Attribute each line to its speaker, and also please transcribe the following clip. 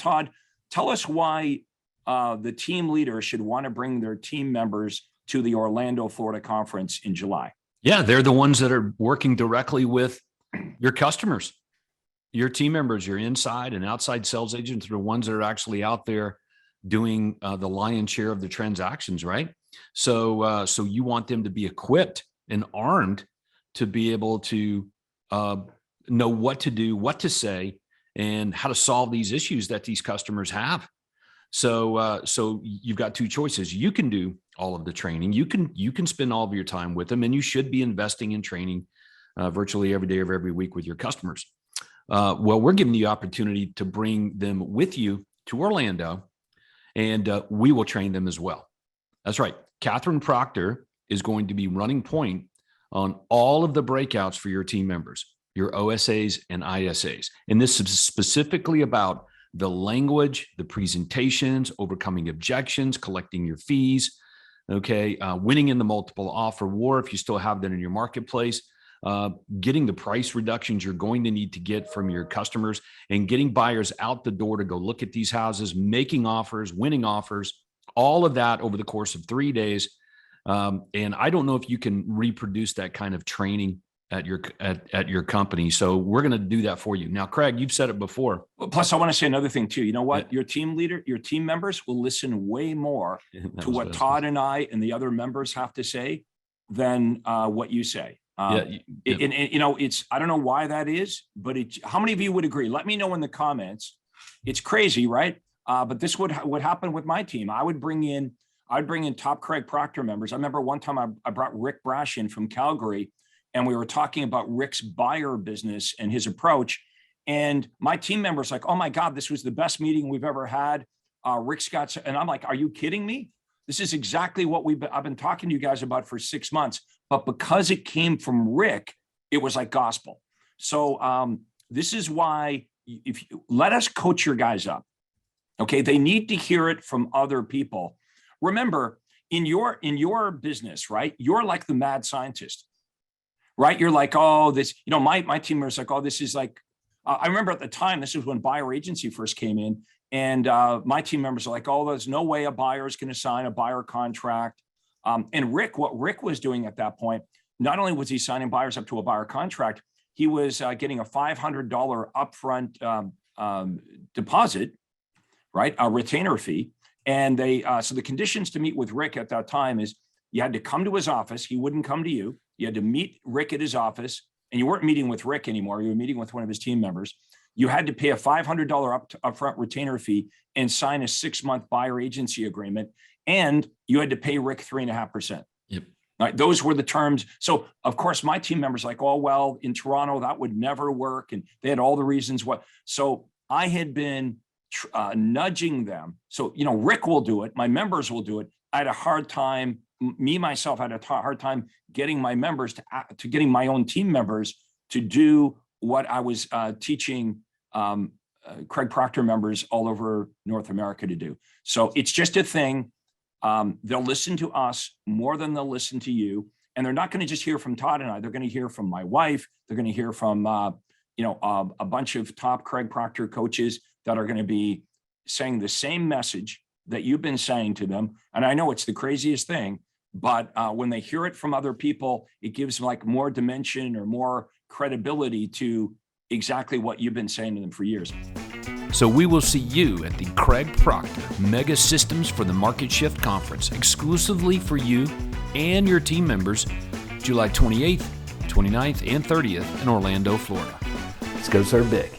Speaker 1: Todd, tell us why the team leader should want to bring their team members to the Orlando, Florida conference in July.
Speaker 2: Yeah, they're the ones that are working directly with your customers, your team members, your inside and outside sales agents are the ones that are actually out there doing the lion's share of the transactions, right? So you want them to be equipped and armed to be able to know what to do, what to say, and how to solve these issues that these customers have. So you've got two choices. You can do all of the training. You can spend all of your time with them, and you should be investing in training virtually every day of every week with your customers. Well, we're giving you the opportunity to bring them with you to Orlando, and we will train them as well. That's right. Catherine Proctor is going to be running point on all of the breakouts for your team members, your OSAs and ISAs. And this is specifically about the language, the presentations, overcoming objections, collecting your fees, okay, winning in the multiple offer war if you still have that in your marketplace, getting the price reductions you're going to need to get from your customers, and getting buyers out the door to go look at these houses, making offers, winning offers, all of that over the course of 3 days. And I don't know if you can reproduce that kind of training at your company. So we're going to do that for you. Now, Craig, you've said it before.
Speaker 1: Well, plus, I want to say another thing too. You know what? Your team leader, your team members will listen way more to what Todd and I and the other members have to say than what you say. And, you know, it's, I don't know why that is, but how many of you would agree? Let me know in the comments. It's crazy, right? But this would happen with my team. I'd bring in top Craig Proctor members. I remember one time I brought Rick Brash in from Calgary, and we were talking about Rick's buyer business and his approach. And my team members like, oh my God, this was the best meeting we've ever had. Rick's got, and I'm like, are you kidding me? This is exactly what I've been talking to you guys about for 6 months. But because it came from Rick, it was like gospel. So this is why if you let us coach your guys up, okay? They need to hear it from other people. Remember, in your business, right? You're like the mad scientist, right? You're like, oh, this, you know, my team members like, oh, this is like, I remember at the time, this was when buyer agency first came in, and my team members are like, oh, there's no way a buyer is going to sign a buyer contract. And what Rick was doing at that point, not only was he signing buyers up to a buyer contract, he was getting a $500 upfront deposit, right? A retainer fee. And so the conditions to meet with Rick at that time is you had to come to his office. He wouldn't come to you. You had to meet Rick at his office, and you weren't meeting with Rick anymore. You were meeting with one of his team members. You had to pay a $500 upfront retainer fee and sign a 6-month buyer agency agreement. And you had to pay Rick 3.5%.
Speaker 2: Yep.
Speaker 1: Right, those were the terms. So of course, my team members like, oh, well, in Toronto, that would never work. And they had all the reasons what. So I had been nudging them. So, you know, Rick will do it. My members will do it. I had a hard time, myself had a hard time getting my members to getting my own team members to do what I was teaching Craig Proctor members all over North America to do. So it's just a thing. They'll listen to us more than they'll listen to you. And they're not going to just hear from Todd and I. They're going to hear from my wife. They're going to hear from, a bunch of top Craig Proctor coaches that are going to be saying the same message that you've been saying to them. And I know it's the craziest thing, but when they hear it from other people, it gives like more dimension or more credibility to exactly what you've been saying to them for years.
Speaker 2: So we will see you at the Craig Proctor Mega Systems for the Market Shift Conference, exclusively for you and your team members, July 28th, 29th, and 30th in Orlando, Florida. Let's go serve big.